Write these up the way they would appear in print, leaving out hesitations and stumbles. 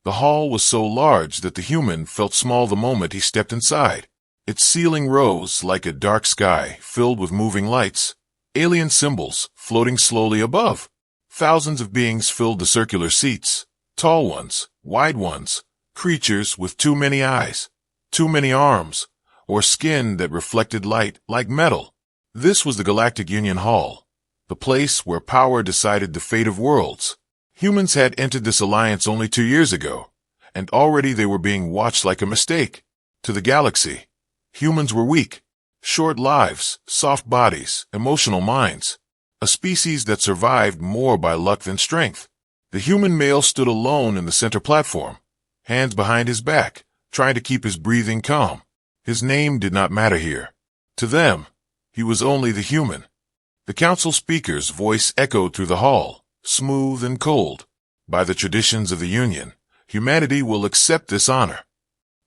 The hall was so large that the human felt small the moment he stepped inside. Its ceiling rose like a dark sky filled with moving lights, alien symbols floating slowly above. Thousands of beings filled the circular seats, tall ones, wide ones, creatures with too many eyes, too many arms, or skin that reflected light like metal. This was the Galactic Union Hall, the place where power decided the fate of worlds. Humans had entered this alliance only 2 years ago, and already they were being watched like a mistake. To the galaxy, humans were weak, short lives, soft bodies, emotional minds, a species that survived more by luck than strength. The human male stood alone in the center platform, hands behind his back, trying to keep his breathing calm. His name did not matter here. To them, he was only the human. The council speaker's voice echoed through the hall, smooth and cold. By the traditions of the Union, humanity will accept this honor.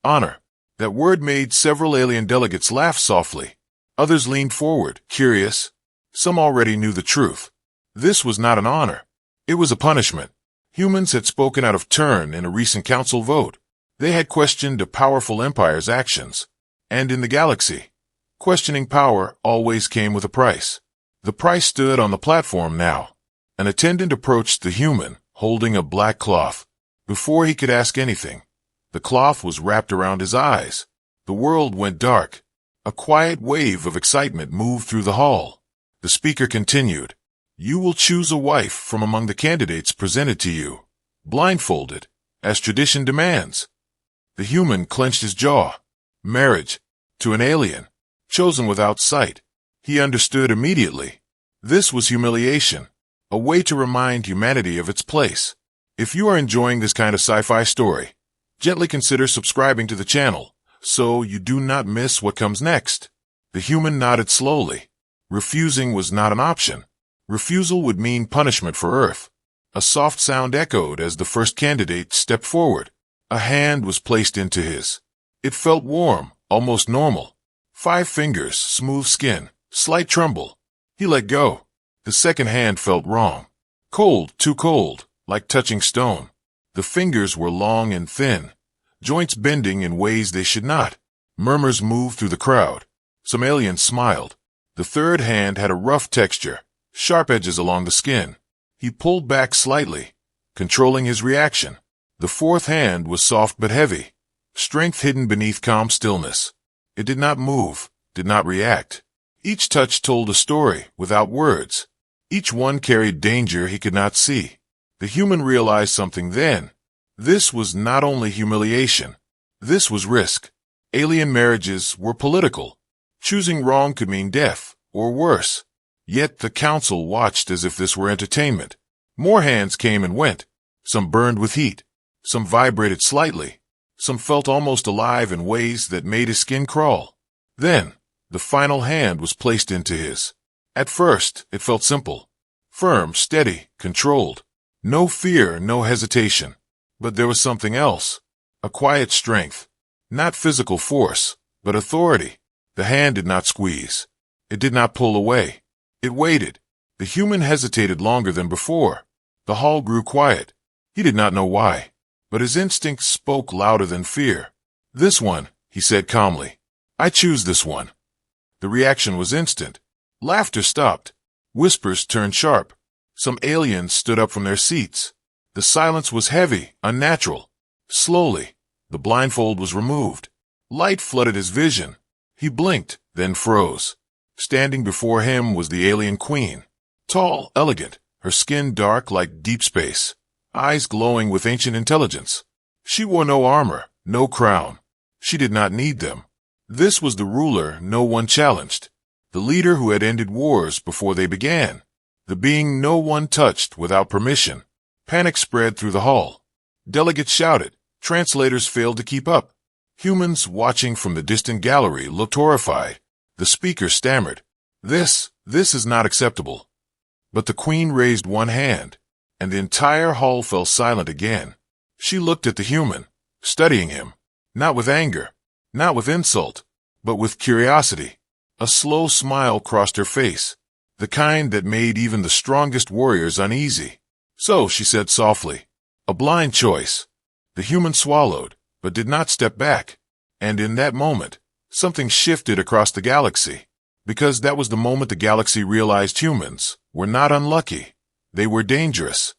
Honor. That word made several alien delegates laugh softly. Others leaned forward, curious. Some already knew the truth. This was not an honor. It was a punishment. Humans had spoken out of turn in a recent council vote. They had questioned a powerful empire's actions. And in the galaxy, questioning power always came with a price. The price stood on the platform now. An attendant approached the human, holding a black cloth. Before he could ask anything, the cloth was wrapped around his eyes. The world went dark. A quiet wave of excitement moved through the hall. The speaker continued, "You will choose a wife from among the candidates presented to you, blindfolded, as tradition demands." The human clenched his jaw. Marriage, to an alien, chosen without sight. He understood immediately. This was humiliation, a way to remind humanity of its place. If you are enjoying this kind of sci-fi story, gently consider subscribing to the channel, so you do not miss what comes next. The human nodded slowly. Refusing was not an option. Refusal would mean punishment for Earth. A soft sound echoed as the first candidate stepped forward. A hand was placed into his. It felt warm, almost normal. 5 fingers, smooth skin, slight tremble. He let go. The second hand felt wrong. Cold, too cold, like touching stone. The fingers were long and thin, joints bending in ways they should not. Murmurs moved through the crowd. Some aliens smiled. The third hand had a rough texture, sharp edges along the skin. He pulled back slightly, controlling his reaction. The fourth hand was soft but heavy, strength hidden beneath calm stillness. It did not move, did not react. Each touch told a story without words. Each one carried danger he could not see. The human realized something then. This was not only humiliation. This was risk. Alien marriages were political. Choosing wrong could mean death, or worse. Yet the council watched as if this were entertainment. More hands came and went. Some burned with heat. Some vibrated slightly. Some felt almost alive in ways that made his skin crawl. Then, the final hand was placed into his. At first, it felt simple. Firm, steady, controlled. No fear, no hesitation. But there was something else. A quiet strength. Not physical force, but authority. The hand did not squeeze. It did not pull away. It waited. The human hesitated longer than before. The hall grew quiet. He did not know why, but his instincts spoke louder than fear. "This one," he said calmly. "I choose this one." The reaction was instant. Laughter stopped. Whispers turned sharp. Some aliens stood up from their seats. The silence was heavy, unnatural. Slowly, the blindfold was removed. Light flooded his vision. He blinked, then froze. Standing before him was the alien queen. Tall, elegant, her skin dark like deep space, eyes glowing with ancient intelligence. She wore no armor, no crown. She did not need them. This was the ruler no one challenged, the leader who had ended wars before they began, the being no one touched without permission. Panic spread through the hall. Delegates shouted. Translators failed to keep up. Humans watching from the distant gallery looked horrified. The speaker stammered, This is not acceptable." But the queen raised one hand, and the entire hall fell silent again. She looked at the human, studying him, not with anger, not with insult, but with curiosity. A slow smile crossed her face, the kind that made even the strongest warriors uneasy. "So," she said softly, "a blind choice. The human swallowed, but did not step back. And in that moment, something shifted across the galaxy. Because that was the moment the galaxy realized humans were not unlucky. They were dangerous.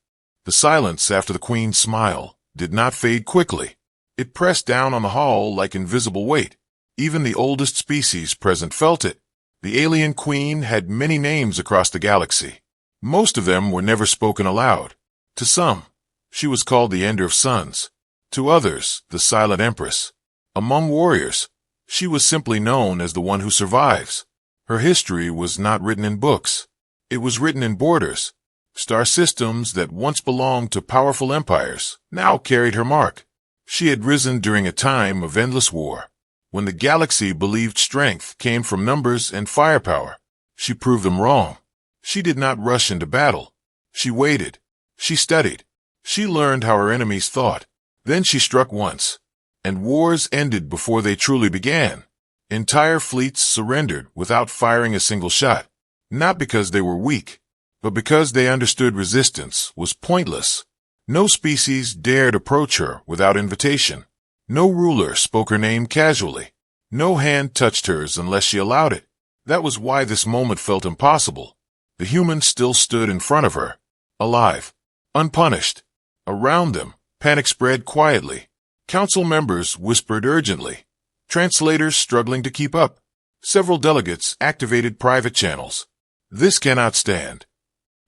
The silence after the Queen's smile did not fade quickly. It pressed down on the hall like invisible weight. Even the oldest species present felt it. The alien Queen had many names across the galaxy. Most of them were never spoken aloud. To some, she was called the Ender of Suns. To others, the Silent Empress. Among warriors, she was simply known as the one who survives. Her history was not written in books. It was written in borders. Star systems that once belonged to powerful empires now carried her mark. She had risen during a time of endless war, when the galaxy believed strength came from numbers and firepower. She proved them wrong. She did not rush into battle. She waited. She studied. She learned how her enemies thought. Then she struck once, and wars ended before they truly began. Entire fleets surrendered without firing a single shot, not because they were weak, but because they understood resistance was pointless. No species dared approach her without invitation. No ruler spoke her name casually. No hand touched hers unless she allowed it. That was why this moment felt impossible. The humans still stood in front of her, alive, unpunished. Around them, panic spread quietly. Council members whispered urgently. Translators struggling to keep up. Several delegates activated private channels. This cannot stand.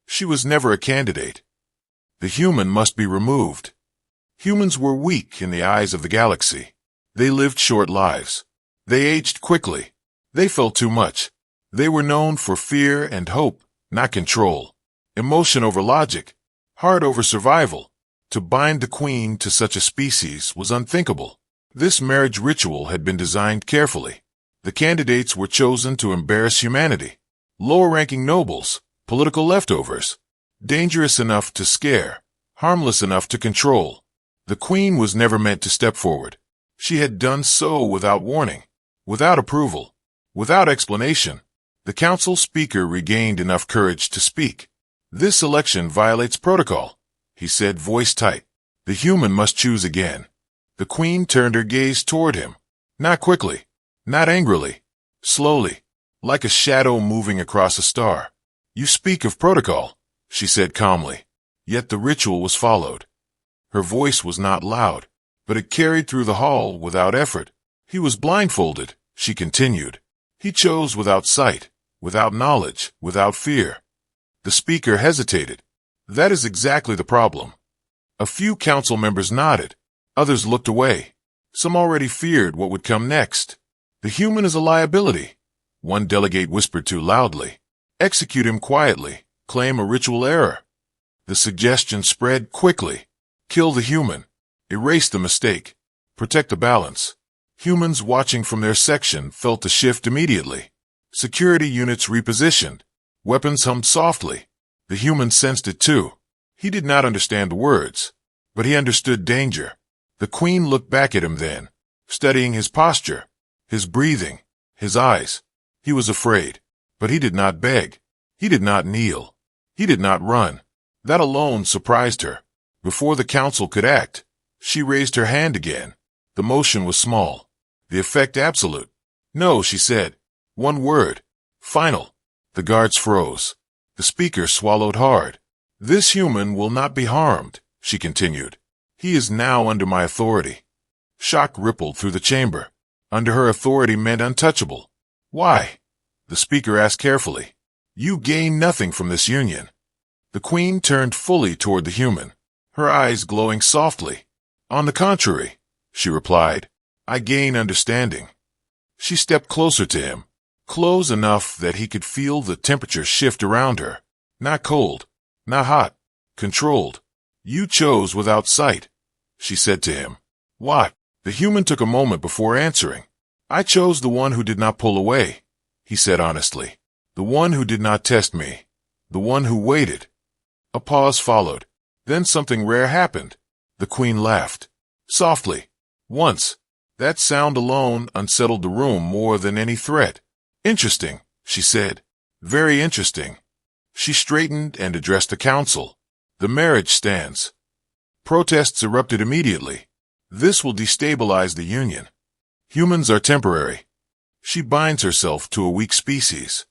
She was never a candidate. The human must be removed. Humans were weak in the eyes of the galaxy. They lived short lives. They aged quickly. They felt too much. They were known for fear and hope, not control. Emotion over logic. Heart over survival. To bind the Queen to such a species was unthinkable. This marriage ritual had been designed carefully. The candidates were chosen to embarrass humanity. Lower-ranking nobles, political leftovers. Dangerous enough to scare, harmless enough to control. The Queen was never meant to step forward. She had done so without warning, without approval, without explanation. The council speaker regained enough courage to speak. "This election violates protocol," he said, voice tight. "The human must choose again." The Queen turned her gaze toward him. Not quickly, not angrily, slowly, like a shadow moving across a star. "You speak of protocol," she said calmly. Yet the ritual was followed. Her voice was not loud, but it carried through the hall without effort. "He was blindfolded," she continued. "He chose without sight, without knowledge, without fear." The speaker hesitated. That is exactly the problem. A few council members nodded. Others looked away. Some already feared what would come next. "The human is a liability," one delegate whispered too loudly. "Execute him quietly. Claim a ritual error." The suggestion spread quickly. Kill the human. Erase the mistake. Protect the balance. Humans watching from their section felt the shift immediately. Security units repositioned. Weapons hummed softly. The human sensed it too. He did not understand the words, but he understood danger. The Queen looked back at him then, studying his posture, his breathing, his eyes. He was afraid, but he did not beg. He did not kneel. He did not run. That alone surprised her. Before the council could act, she raised her hand again. The motion was small, the effect absolute. "No," she said. One word. Final. The guards froze. The speaker swallowed hard. "This human will not be harmed," she continued. "He is now under my authority." Shock rippled through the chamber. Under her authority meant untouchable. "Why?" the speaker asked carefully. "You gain nothing from this union." The Queen turned fully toward the human, her eyes glowing softly. "On the contrary," she replied, "I gain understanding." She stepped closer to him, close enough that he could feel the temperature shift around her. Not cold, not hot, controlled. "You chose without sight," she said to him. "What?" The human took a moment before answering. "I chose the one who did not pull away," he said honestly. "The one who did not test me. The one who waited." A pause followed. Then something rare happened. The Queen laughed. Softly. Once. That sound alone unsettled the room more than any threat. "Interesting," she said. "Very interesting." She straightened and addressed the council. "The marriage stands." Protests erupted immediately. This will destabilize the union. Humans are temporary. She binds herself to a weak species.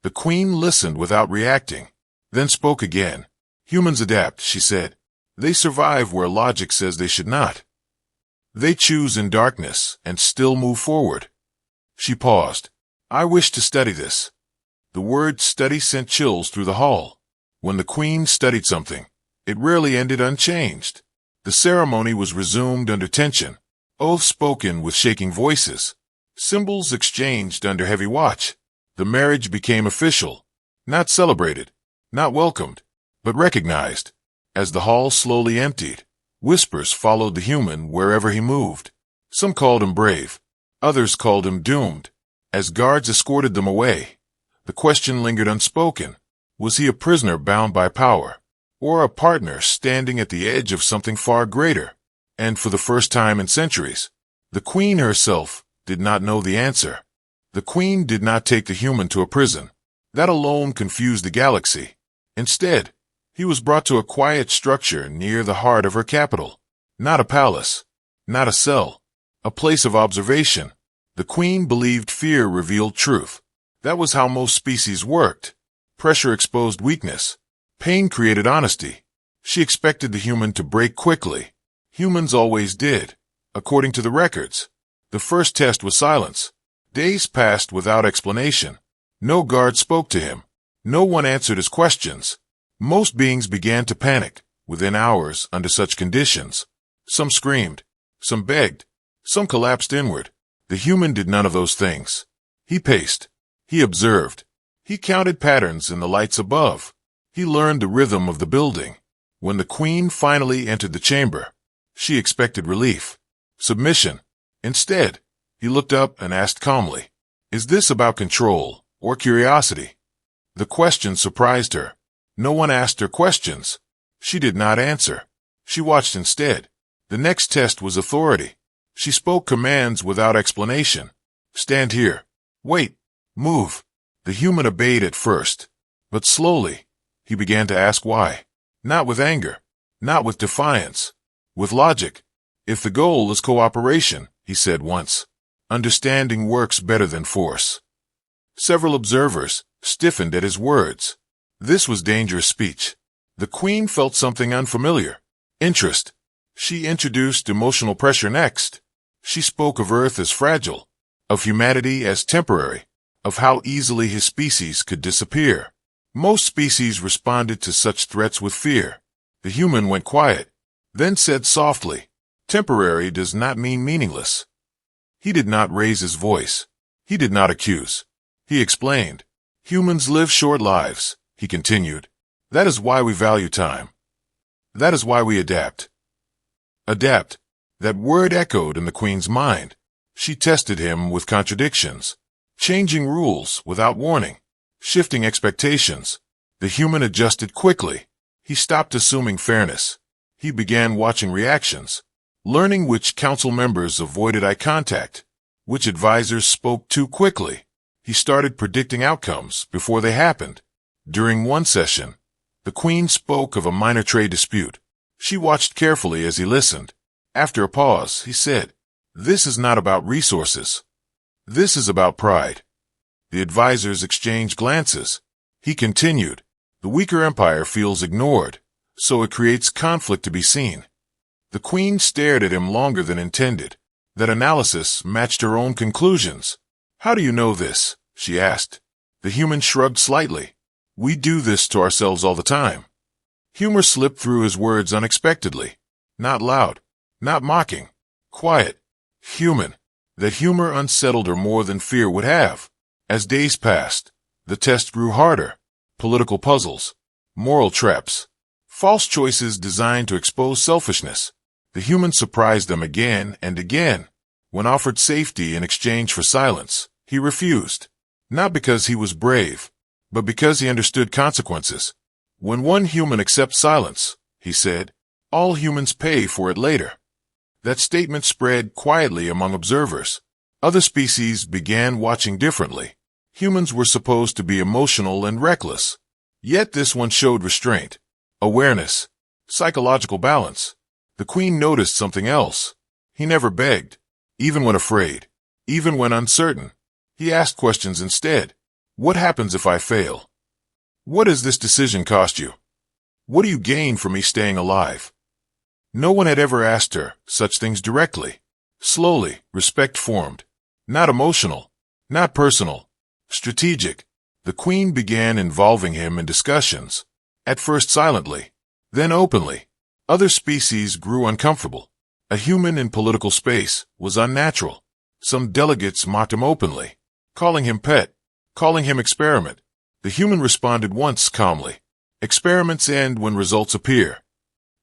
The queen listened without reacting, then spoke again. Humans adapt, she said. They survive where logic says they should not. They choose in darkness and still move forward. She paused. I wish to study this. The word study sent chills through the hall. When the queen studied something, it rarely ended unchanged. The ceremony was resumed under tension, oaths spoken with shaking voices, symbols exchanged under heavy watch. The marriage became official, not celebrated, not welcomed, but recognized. As the hall slowly emptied, whispers followed the human wherever he moved. Some called him brave, others called him doomed. As guards escorted them away, the question lingered unspoken. Was he a prisoner bound by power, or a partner standing at the edge of something far greater? And for the first time in centuries, the queen herself did not know the answer. The queen did not take the human to a prison. That alone confused the galaxy. Instead, he was brought to a quiet structure near the heart of her capital. Not a palace, not a cell, a place of observation. The queen believed fear revealed truth. That was how most species worked. Pressure exposed weakness. Pain created honesty. She expected the human to break quickly. Humans always did, according to the records. The first test was silence. Days passed without explanation. No guard spoke to him. No one answered his questions. Most beings began to panic within hours under such conditions. Some screamed. Some begged. Some collapsed inward. The human did none of those things. He paced. He observed. He counted patterns in the lights above. He learned the rhythm of the building. When the queen finally entered the chamber, she expected relief, submission. Instead, he looked up and asked calmly, "Is this about control or curiosity?" The question surprised her. No one asked her questions. She did not answer. She watched instead. The next test was authority. She spoke commands without explanation. Stand here. Wait. Move. The human obeyed at first, but slowly, he began to ask why. Not with anger, not with defiance, with logic. If the goal is cooperation, he said once, understanding works better than force. Several observers stiffened at his words. This was dangerous speech. The queen felt something unfamiliar. Interest. She introduced emotional pressure next. She spoke of Earth as fragile, of humanity as temporary, of how easily his species could disappear. Most species responded to such threats with fear. The human went quiet, then said softly, "Temporary does not mean meaningless." He did not raise his voice. He did not accuse. He explained. Humans live short lives, he continued. That is why we value time. That is why we adapt. Adapt. That word echoed in the queen's mind. She tested him with contradictions. Changing rules without warning, shifting expectations. The human adjusted quickly. He stopped assuming fairness. He began watching reactions, learning which council members avoided eye contact, which advisors spoke too quickly. He started predicting outcomes before they happened. During one session, the queen spoke of a minor trade dispute. She watched carefully as he listened. After a pause, he said, "This is not about resources. This is about pride." The advisors exchanged glances. He continued, "The weaker empire feels ignored, so it creates conflict to be seen." The queen stared at him longer than intended. That analysis matched her own conclusions. "How do you know this?" she asked. The human shrugged slightly. "We do this to ourselves all the time." Humor slipped through his words unexpectedly. Not loud, not mocking, quiet, human. That humor unsettled her more than fear would have. As days passed, the test grew harder. Political puzzles, moral traps, false choices designed to expose selfishness. The human surprised them again and again. When offered safety in exchange for silence, he refused. Not because he was brave, but because he understood consequences. When one human accepts silence, he said, all humans pay for it later. That statement spread quietly among observers. Other species began watching differently. Humans were supposed to be emotional and reckless. Yet this one showed restraint, awareness, psychological balance. The queen noticed something else. He never begged, even when afraid, even when uncertain. He asked questions instead. What happens if I fail? What does this decision cost you? What do you gain from me staying alive? No one had ever asked her such things directly. Slowly, respect formed. Not emotional, not personal, strategic. The queen began involving him in discussions, at first silently, then openly. Other species grew uncomfortable. A human in political space was unnatural. Some delegates mocked him openly, calling him pet, calling him experiment. The human responded once calmly. Experiments end when results appear.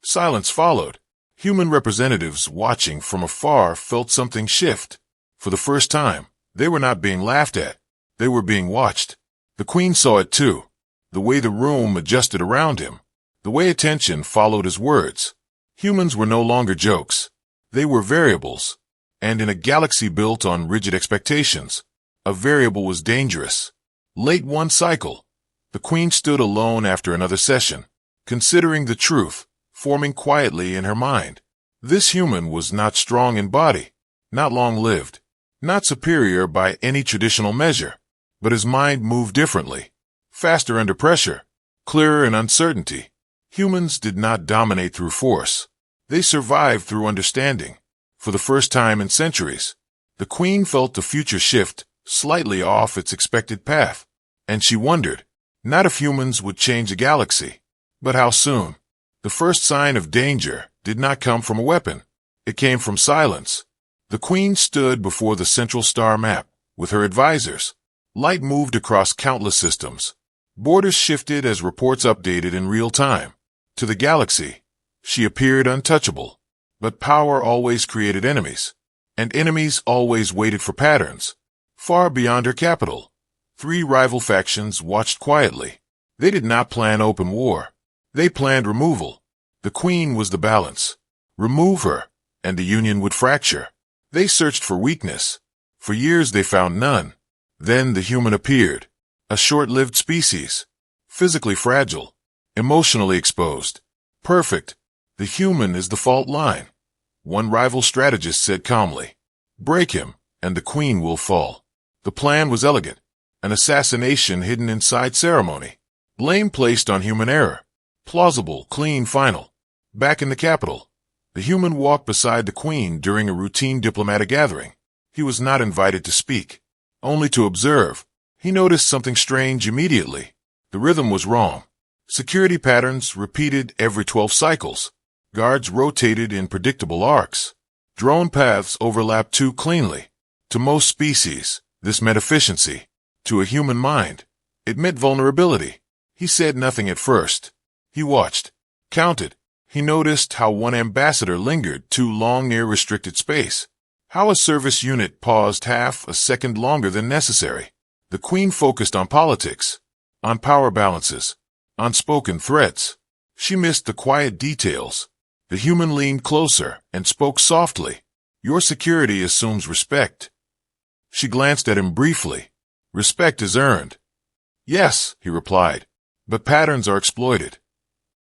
Silence followed. Human representatives watching from afar felt something shift. For the first time, they were not being laughed at. They were being watched. The queen saw it too. The way the room adjusted around him. The way attention followed his words. Humans were no longer jokes. They were variables. And in a galaxy built on rigid expectations, a variable was dangerous. Late one cycle, the queen stood alone after another session, considering the truth, forming quietly in her mind. This human was not strong in body, not long-lived, not superior by any traditional measure, but his mind moved differently, faster under pressure, clearer in uncertainty. Humans did not dominate through force. They survived through understanding. For the first time in centuries, the queen felt the future shift slightly off its expected path, and she wondered, not if humans would change the galaxy, but how soon. The first sign of danger did not come from a weapon. It came from silence. The queen stood before the central star map with her advisors. Light moved across countless systems. Borders shifted as reports updated in real time. To the galaxy, she appeared untouchable. But power always created enemies, and enemies always waited for patterns. Far beyond her capital, 3 rival factions watched quietly. They did not plan open war. They planned removal. The queen was the balance. Remove her, and the union would fracture. They searched for weakness. For years they found none. Then the human appeared. A short-lived species. Physically fragile. Emotionally exposed. Perfect. The human is the fault line. One rival strategist said calmly, "Break him, and the queen will fall." The plan was elegant. An assassination hidden inside ceremony. Blame placed on human error. Plausible, clean, final. Back in the capital, the human walked beside the queen during a routine diplomatic gathering. He was not invited to speak, only to observe. He noticed something strange immediately. The rhythm was wrong. Security patterns repeated every 12 cycles. Guards rotated in predictable arcs. Drone paths overlapped too cleanly. To most species, this meant efficiency. To a human mind, it meant vulnerability. He said nothing at first. He watched, counted. He noticed how one ambassador lingered too long near restricted space. How a service unit paused half a second longer than necessary. The queen focused on politics, on power balances, on spoken threats. She missed the quiet details. The human leaned closer and spoke softly. "Your security assumes respect." She glanced at him briefly. "Respect is earned." "Yes," he replied, "but patterns are exploited."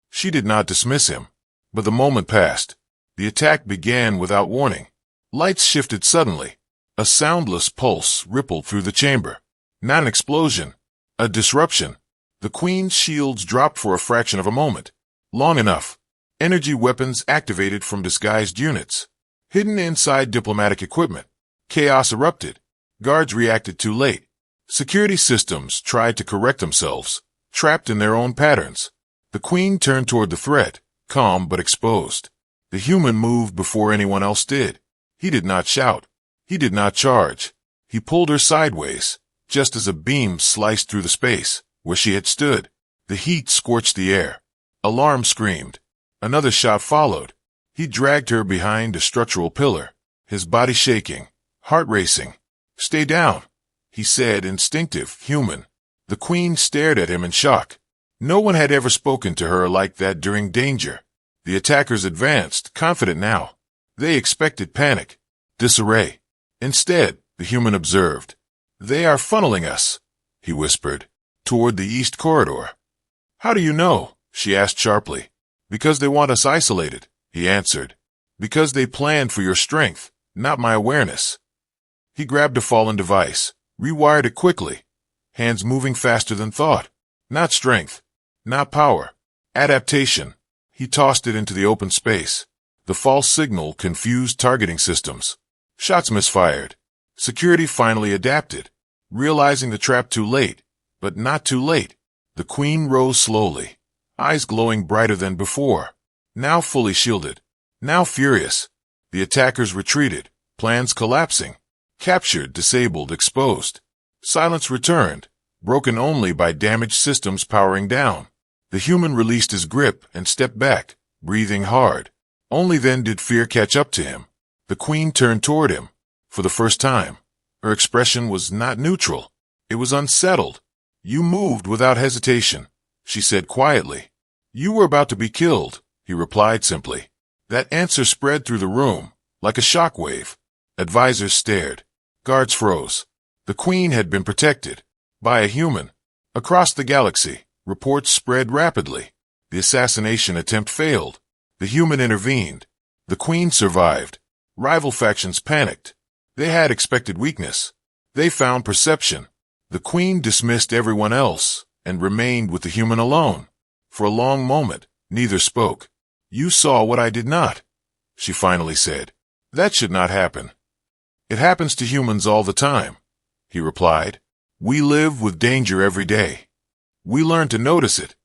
She did not dismiss him, but the moment passed. The attack began without warning. Lights shifted suddenly. A soundless pulse rippled through the chamber. Not an explosion, a disruption. The queen's shields dropped for a fraction of a moment. Long enough. Energy weapons activated from disguised units. Hidden inside diplomatic equipment. Chaos erupted. Guards reacted too late. Security systems tried to correct themselves, trapped in their own patterns. The queen turned toward the threat, calm but exposed. The human moved before anyone else did. He did not shout. He did not charge. He pulled her sideways, just as a beam sliced through the space where she had stood. The heat scorched the air. Alarm screamed. Another shot followed. He dragged her behind a structural pillar, his body shaking, heart racing. "Stay down," he said, instinctive, human. The queen stared at him in shock. No one had ever spoken to her like that during danger. The attackers advanced, confident now. They expected panic, disarray. Instead, the human observed. "They are funneling us," he whispered, toward the east corridor. "How do you know?" she asked sharply. "Because they want us isolated," he answered. Because they planned for your strength, not my awareness. He grabbed a fallen device, rewired it quickly, hands moving faster than thought. Not strength, not power, adaptation. He tossed it into the open space. The false signal confused targeting systems. Shots misfired. Security finally adapted, realizing the trap too late, but not too late. The queen rose slowly, eyes glowing brighter than before. Now fully shielded, now furious. The attackers retreated, plans collapsing. Captured, disabled, exposed. Silence returned, broken only by damaged systems powering down. The human released his grip and stepped back, breathing hard. Only then did fear catch up to him. The queen turned toward him. For the first time, her expression was not neutral. It was unsettled. You moved without hesitation, she said quietly. You were about to be killed, he replied simply. That answer spread through the room, like a shockwave. Advisors stared. Guards froze. The queen had been protected. By a human. Across the galaxy, reports spread rapidly. The assassination attempt failed. The human intervened. The queen survived. Rival factions panicked. They had expected weakness. They found perception. The queen dismissed everyone else and remained with the human alone. For a long moment, neither spoke. You saw what I did not, she finally said. That should not happen. It happens to humans all the time, he replied. We live with danger every day. We learn to notice it.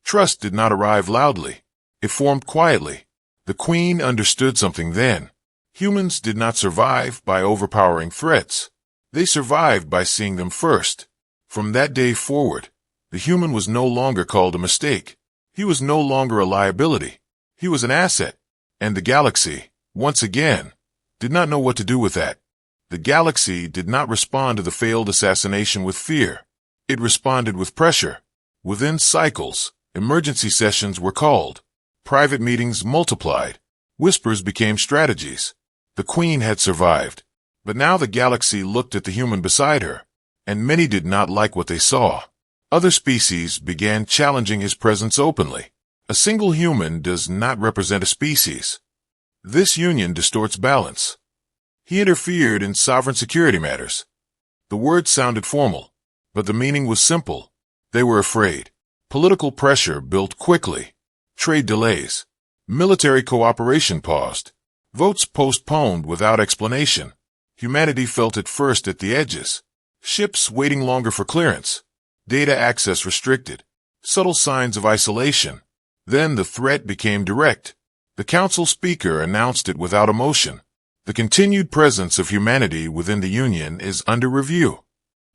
Trust did not arrive loudly. It formed quietly. The queen understood something then. Humans did not survive by overpowering threats. They survived by seeing them first. From that day forward, the human was no longer called a mistake. He was no longer a liability. He was an asset. And the galaxy, once again, did not know what to do with that. The galaxy did not respond to the failed assassination with fear. It responded with pressure. Within cycles, emergency sessions were called. Private meetings multiplied. Whispers became strategies. The queen had survived. But now the galaxy looked at the human beside her, and many did not like what they saw. Other species began challenging his presence openly. A single human does not represent a species. This union distorts balance. He interfered in sovereign security matters. The words sounded formal, but the meaning was simple. They were afraid. Political pressure built quickly. Trade delays. Military cooperation paused. Votes postponed without explanation. Humanity felt it first at the edges. Ships waiting longer for clearance. Data access restricted. Subtle signs of isolation. Then the threat became direct. The council speaker announced it without emotion. The continued presence of humanity within the Union is under review.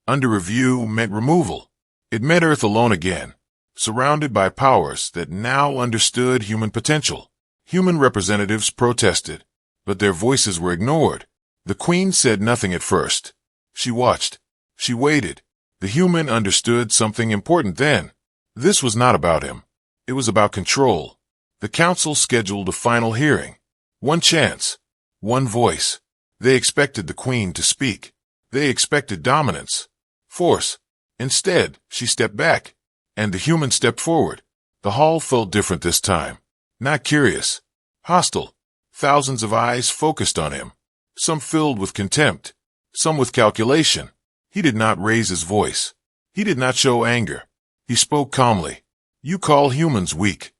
Under review meant removal. It meant Earth alone again, surrounded by powers that now understood human potential. Human representatives protested, but their voices were ignored. The queen said nothing at first. She watched. She waited. The human understood something important then. This was not about him. It was about control. The council scheduled a final hearing. One chance. One voice. They expected the queen to speak. They expected dominance. Force. Instead, she stepped back, and the human stepped forward. The hall felt different this time. Not curious. Hostile. Thousands of eyes focused on him. Some filled with contempt. Some with calculation. He did not raise his voice. He did not show anger. He spoke calmly. You call humans weak.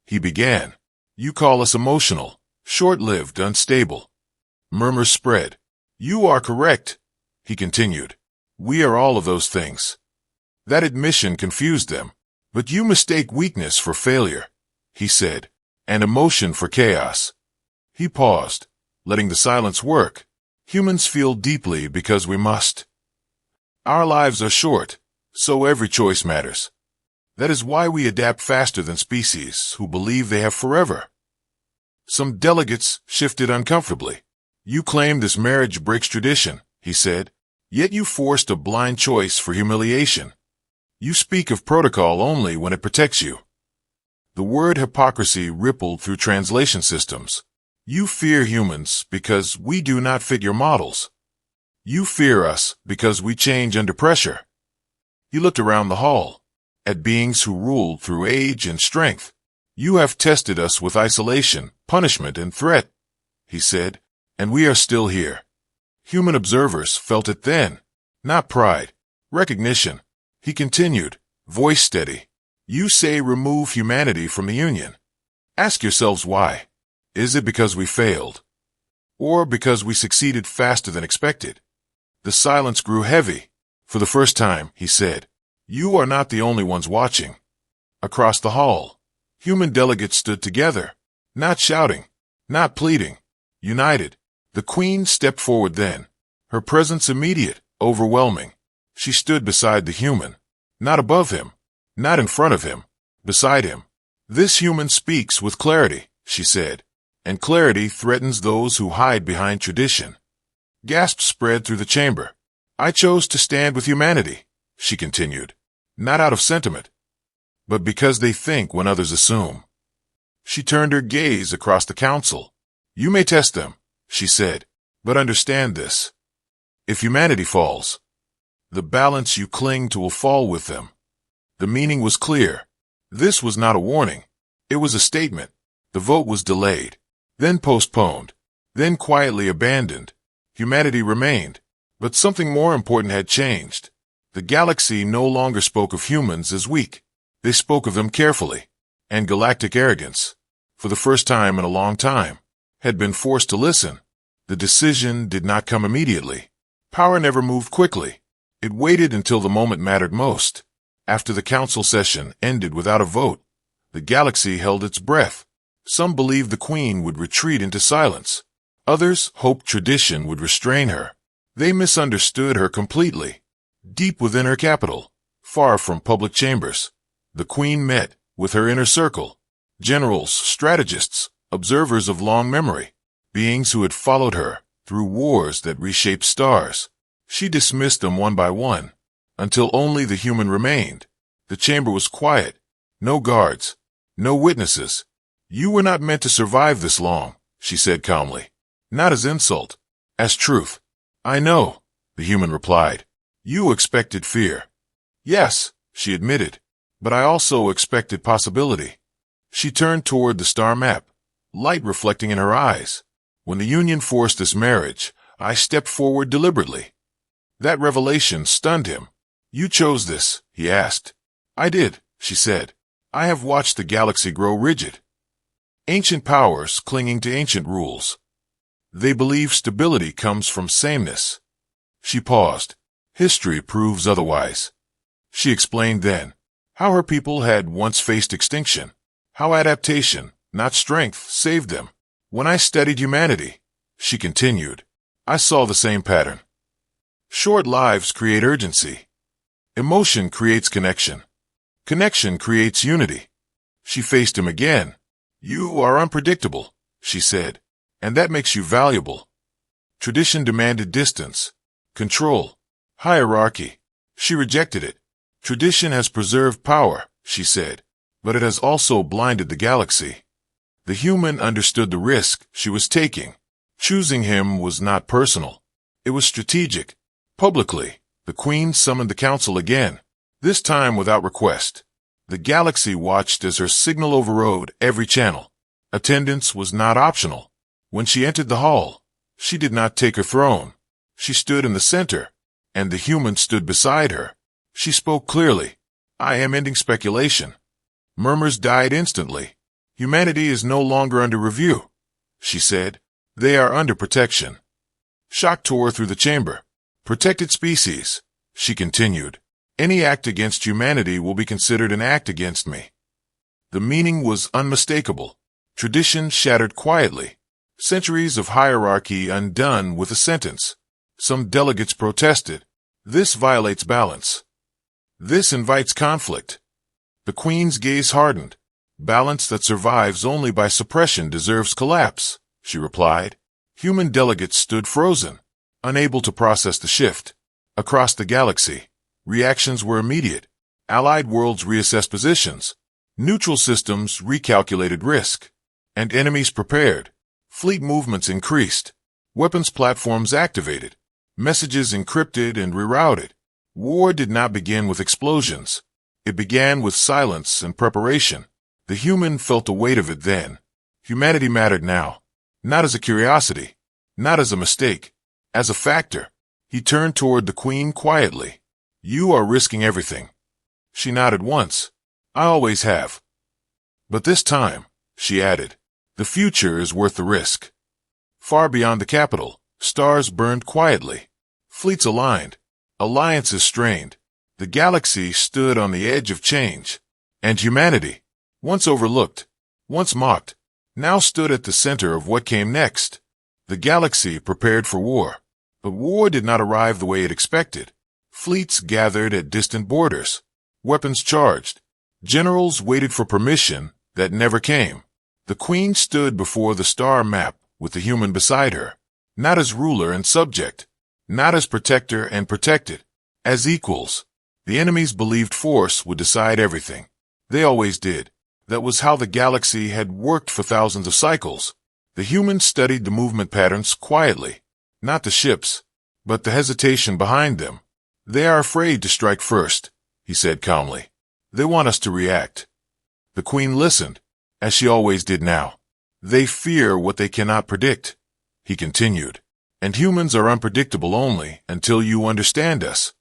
He began. You call us emotional, short-lived, unstable. Murmurs spread. You are correct, he continued. We are all of those things. That admission confused them. But you mistake weakness for failure, he said, and emotion for chaos. He paused, letting the silence work. Humans feel deeply because we must. Our lives are short, so every choice matters. That is why we adapt faster than species who believe they have forever. Some delegates shifted uncomfortably. You claim this marriage breaks tradition, he said, yet you forced a blind choice for humiliation. You speak of protocol only when it protects you. The word hypocrisy rippled through translation systems. You fear humans because we do not fit your models. You fear us because we change under pressure. He looked around the hall, at beings who ruled through age and strength. You have tested us with isolation, punishment, and threat, he said, and we are still here. Human observers felt it then. Not pride, recognition. He continued, voice steady. You say remove humanity from the Union. Ask yourselves why. Is it because we failed? Or because we succeeded faster than expected? The silence grew heavy. For the first time, he said, you are not the only ones watching. Across the hall, human delegates stood together, not shouting, not pleading, united. The Queen stepped forward then, her presence immediate, overwhelming. She stood beside the human, not above him, not in front of him, beside him. This human speaks with clarity, she said, and clarity threatens those who hide behind tradition. Gasps spread through the chamber. I chose to stand with humanity, she continued, not out of sentiment, but because they think when others assume. She turned her gaze across the council. You may test them, she said, but understand this. If humanity falls, the balance you cling to will fall with them. The meaning was clear. This was not a warning. It was a statement. The vote was delayed, then postponed, then quietly abandoned. Humanity remained, but something more important had changed. The galaxy no longer spoke of humans as weak. They spoke of them carefully, and galactic arrogance, for the first time in a long time, had been forced to listen. The decision did not come immediately. Power never moved quickly. It waited until the moment mattered most. After the council session ended without a vote, the galaxy held its breath. Some believed the Queen would retreat into silence. Others hoped tradition would restrain her. They misunderstood her completely. Deep within her capital, far from public chambers, the Queen met with her inner circle. Generals, strategists, observers of long memory, beings who had followed her through wars that reshaped stars. She dismissed them one by one, until only the human remained. The chamber was quiet. No guards, no witnesses. You were not meant to survive this long, she said calmly. Not as insult, as truth. I know, the human replied. You expected fear. Yes, she admitted, but I also expected possibility. She turned toward the star map, light reflecting in her eyes. When the Union forced this marriage, I stepped forward deliberately. That revelation stunned him. You chose this, he asked. I did, she said. I have watched the galaxy grow rigid. Ancient powers clinging to ancient rules. They believe stability comes from sameness. She paused. History proves otherwise. She explained then how her people had once faced extinction, how adaptation, not strength, saved them. When I studied humanity, she continued, I saw the same pattern. Short lives create urgency. Emotion creates connection. Connection creates unity. She faced him again. You are unpredictable, she said, and that makes you valuable. Tradition demanded distance, control, hierarchy. She rejected it. Tradition has preserved power, she said, but it has also blinded the galaxy. The human understood the risk she was taking. Choosing him was not personal. It was strategic. Publicly, the Queen summoned the council again, this time without request. The galaxy watched as her signal overrode every channel. Attendance was not optional. When she entered the hall, she did not take her throne. She stood in the center, and the human stood beside her. She spoke clearly. I am ending speculation. Murmurs died instantly. Humanity is no longer under review, she said. They are under protection. Shock tore through the chamber. Protected species, she continued. Any act against humanity will be considered an act against me. The meaning was unmistakable. Tradition shattered quietly. Centuries of hierarchy undone with a sentence. Some delegates protested. This violates balance. This invites conflict. The Queen's gaze hardened. Balance that survives only by suppression deserves collapse, she replied. Human delegates stood frozen, unable to process the shift. Across the galaxy, reactions were immediate. Allied worlds reassessed positions. Neutral systems recalculated risk. And enemies prepared. Fleet movements increased. Weapons platforms activated. Messages encrypted and rerouted. War did not begin with explosions. It began with silence and preparation. The human felt the weight of it then. Humanity mattered now. Not as a curiosity. Not as a mistake. As a factor. He turned toward the Queen quietly. You are risking everything. She nodded once. I always have. But this time, she added, the future is worth the risk. Far beyond the capital, stars burned quietly. Fleets aligned. Alliances strained. The galaxy stood on the edge of change. And humanity, once overlooked, once mocked, now stood at the center of what came next. The galaxy prepared for war. But war did not arrive the way it expected. Fleets gathered at distant borders. Weapons charged. Generals waited for permission that never came. The Queen stood before the star map with the human beside her, not as ruler and subject, not as protector and protected, as equals. The enemies believed force would decide everything. They always did. That was how the galaxy had worked for thousands of cycles. The humans studied the movement patterns quietly, not the ships, but the hesitation behind them. They are afraid to strike first, he said calmly. They want us to react. The Queen listened, as she always did now. They fear what they cannot predict, he continued. And humans are unpredictable only until you understand us.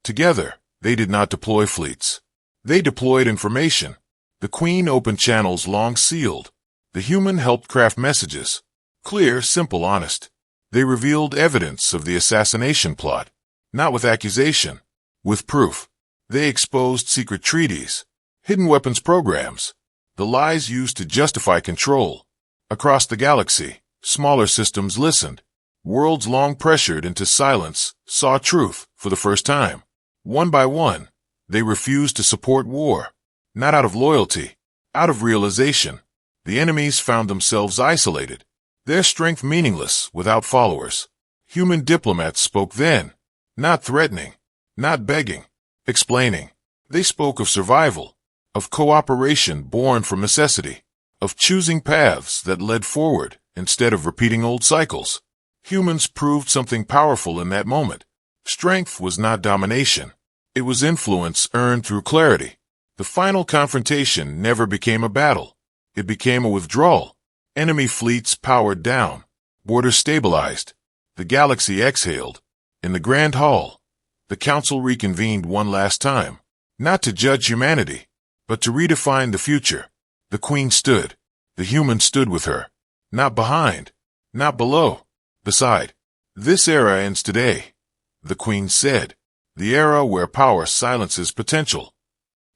Together, they did not deploy fleets. They deployed information. The Queen opened channels long sealed. The human helped craft messages. Clear, simple, honest. They revealed evidence of the assassination plot. Not with accusation, with proof. They exposed secret treaties, hidden weapons programs, the lies used to justify control. Across the galaxy, smaller systems listened. Worlds long pressured into silence saw truth for the first time. One by one, they refused to support war. Not out of loyalty, out of realization. The enemies found themselves isolated, their strength meaningless without followers. Human diplomats spoke then, not threatening, not begging, explaining. They spoke of survival, of cooperation born from necessity, of choosing paths that led forward instead of repeating old cycles. Humans proved something powerful in that moment. Strength was not domination. It was influence earned through clarity. The final confrontation never became a battle. It became a withdrawal. Enemy fleets powered down. Borders stabilized. The galaxy exhaled. In the Grand Hall, the Council reconvened one last time, not to judge humanity, but to redefine the future. The Queen stood. The human stood with her. Not behind. Not below. Beside. This era ends today, the Queen said. The era where power silences potential.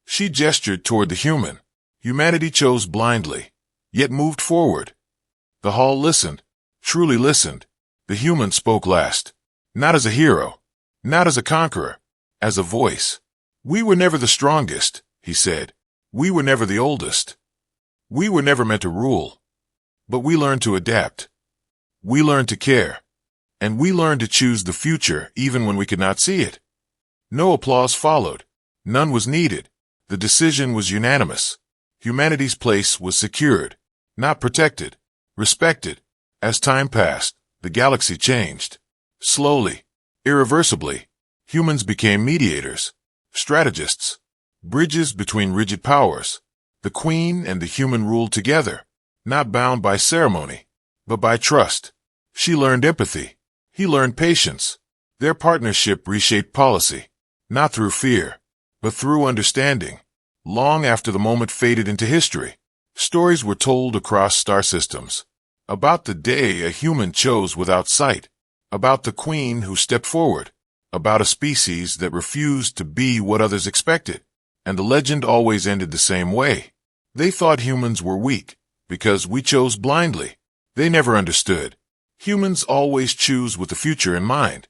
She gestured toward the human. Humanity chose blindly, yet moved forward. The hall listened, truly listened. The human spoke last. Not as a hero, not as a conqueror, as a voice. We were never the strongest, he said. We were never the oldest. We were never meant to rule. But we learned to adapt. We learned to care. And we learned to choose the future even when we could not see it. No applause followed. None was needed. The decision was unanimous. Humanity's place was secured, not protected, respected. As time passed, the galaxy changed. Slowly, irreversibly, humans became mediators, strategists, bridges between rigid powers. The Queen and the human ruled together, not bound by ceremony, but by trust. She learned empathy. He learned patience. Their partnership reshaped policy, not through fear, but through understanding. Long after the moment faded into history, stories were told across star systems about the day a human chose without sight, about the Queen who stepped forward, about a species that refused to be what others expected. And the legend always ended the same way. They thought humans were weak because we chose blindly. They never understood. Humans always choose with the future in mind.